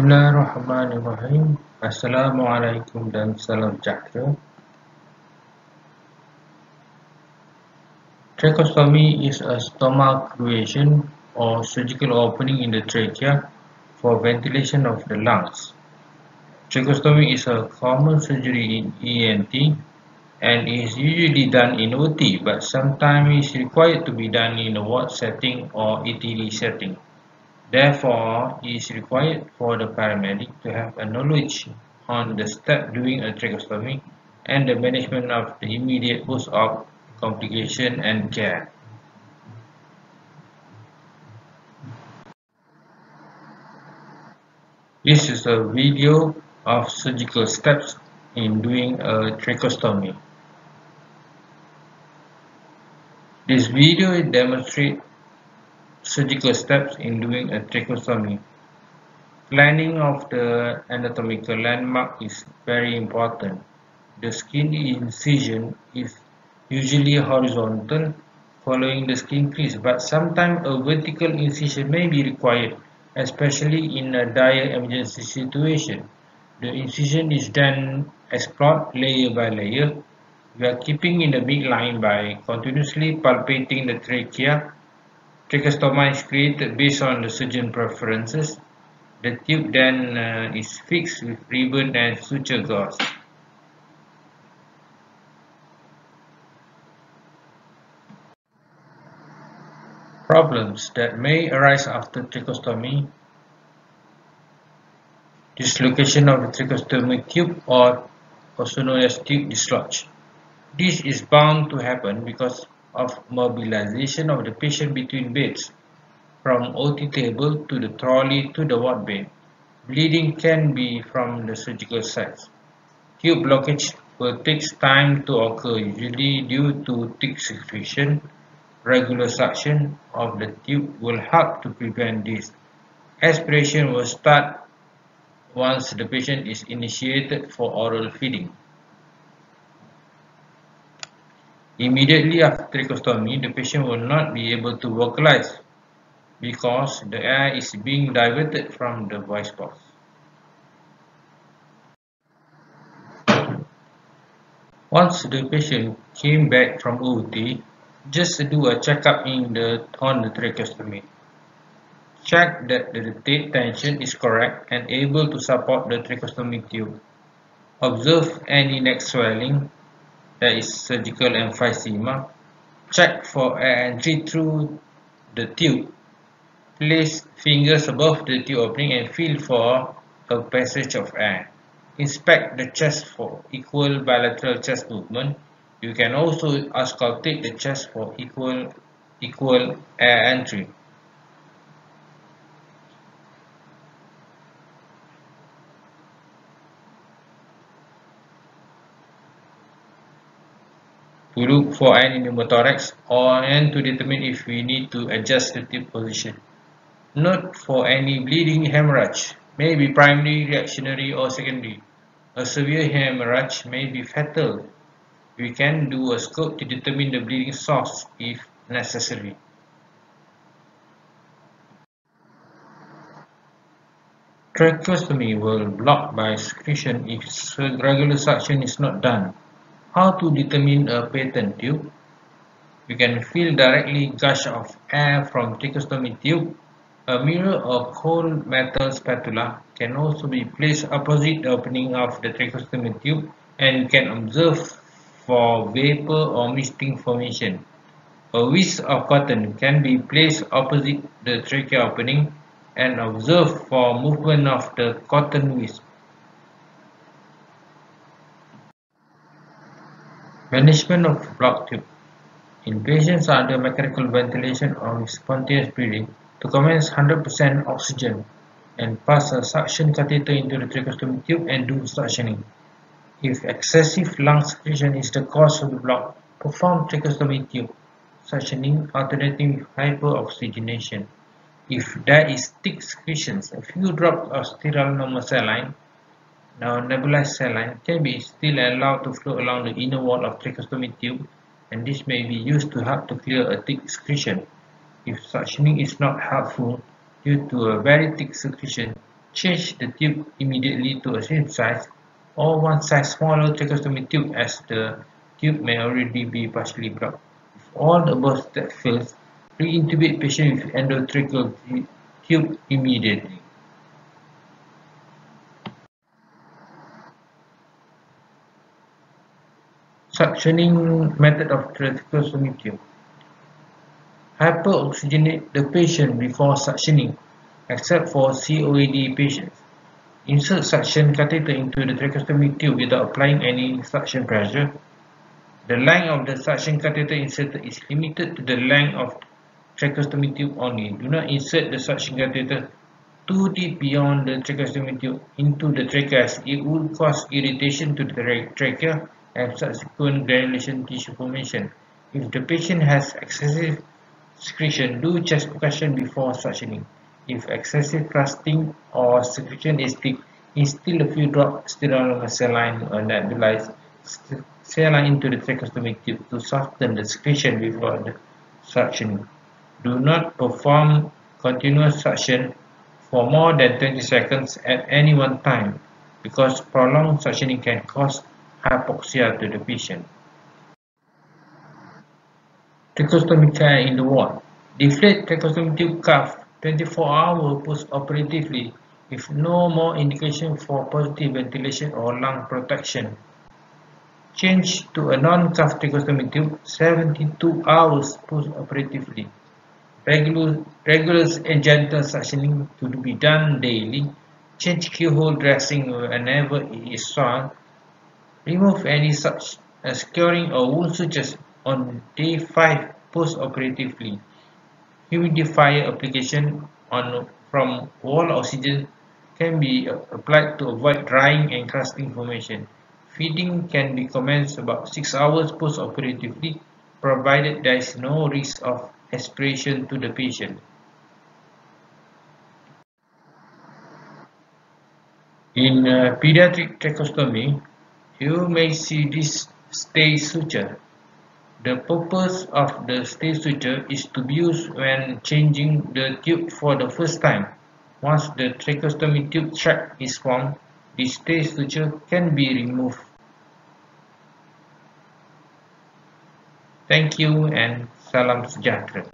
Bismillahirrahmanirrahim. Assalamualaikum dan salam sejahtera. Tracheostomy is a stomach creation or surgical opening in the trachea for ventilation of the lungs. Tracheostomy is a common surgery in ENT and is usually done in OT, but sometimes is required to be done in a ward setting or ETD setting. Therefore, it is required for the paramedic to have a knowledge on the step during a tracheostomy and the management of the immediate post-op complication and care. This is a video of surgical steps in doing a tracheostomy. This video demonstrates surgical steps in doing a tracheostomy. Planning of the anatomical landmark is very important. The skin incision is usually horizontal following the skin crease, but sometimes a vertical incision may be required, especially in a dire emergency situation. The incision is then explored layer by layer. We are keeping in the midline by continuously palpating the trachea. Tracheostoma is created based on the surgeon preferences. The tube then is fixed with ribbon and suture gauze. Problems that may arise after tracheostomy: dislocation of the tracheostomy tube, or also known as tube dislodge. This is bound to happen because of mobilization of the patient between beds, from OT table to the trolley to the ward bed. Bleeding can be from the surgical sites. Tube blockage will take time to occur, usually due to thick secretion. Regular suction of the tube will help to prevent this. Aspiration will start once the patient is initiated for oral feeding. Immediately after tracheostomy, the patient will not be able to vocalize because the air is being diverted from the voice box. Once the patient came back from OT, just do a checkup on the tracheostomy. Check that the tape tension is correct and able to support the tracheostomy tube. Observe any neck swelling, that is surgical emphysema. Check for air entry through the tube. Place fingers above the tube opening and feel for a passage of air. Inspect the chest for equal bilateral chest movement. You can also auscultate the chest for equal air entry. To look for any pneumothorax and to determine if we need to adjust the tube position. Note for any bleeding hemorrhage, may be primary, reactionary, or secondary. A severe hemorrhage may be fatal. We can do a scope to determine the bleeding source if necessary. Tracheostomy will block by secretion if regular suction is not done. How to determine a patent tube? You can feel directly gush of air from tracheostomy tube. A mirror or cold metal spatula can also be placed opposite the opening of the tracheostomy tube, and you can observe for vapor or misting formation. A wisp of cotton can be placed opposite the trachea opening and observe for movement of the cotton wisp. Management of blocked tube. In patients under mechanical ventilation or with spontaneous breathing, to commence 100% oxygen and pass a suction catheter into the tracheostomy tube and do suctioning. If excessive lung secretion is the cause of the block, perform tracheostomy tube suctioning alternating with hyperoxygenation. If there is thick secretions, a few drops of sterile normal saline, now nebulized saline, can be still allowed to flow along the inner wall of tracheostomy tube, and this may be used to help to clear a thick secretion. If suctioning is not helpful due to a very thick secretion, change the tube immediately to a same size or one size smaller tracheostomy tube as the tube may already be partially blocked. If all the above steps fails, re-intubate patient with endotracheal tube immediately. Suctioning method of tracheostomy tube. Hyperoxygenate the patient before suctioning, except for COAD patients. Insert suction catheter into the tracheostomy tube without applying any suction pressure. The length of the suction catheter inserted is limited to the length of tracheostomy tube only. Do not insert the suction catheter too deep beyond the tracheostomy tube into the trachea as it would cause irritation to the trachea and subsequent granulation tissue formation. If the patient has excessive secretion, do chest percussion before suctioning. If excessive crusting or secretion is thick, instill a few drops sterile saline or nebulized saline into the tracheostomy tube to soften the secretion before the suctioning. Do not perform continuous suction for more than 20 seconds at any one time because prolonged suctioning can cause hypoxia to the patient. Tracheostomy care in the ward. Deflate tracheostomy tube cuff 24 hours post-operatively with no more indication for positive ventilation or lung protection. Change to a non-cuff tracheostomy tube 72 hours post-operatively. Regular and gentle suctioning to be done daily. Change keyhole dressing whenever it is soiled. Remove any such scuring or wound sutures on day 5 post-operatively. Humidifier application from wall oxygen can be applied to avoid drying and crusting formation. Feeding can be commenced about 6 hours post-operatively, provided there is no risk of aspiration to the patient. In pediatric tracheostomy, you may see this stay suture. The purpose of the stay suture is to be used when changing the tube for the first time. Once the tracheostomy tube track is formed, the stay suture can be removed. Thank you and salam sejahtera.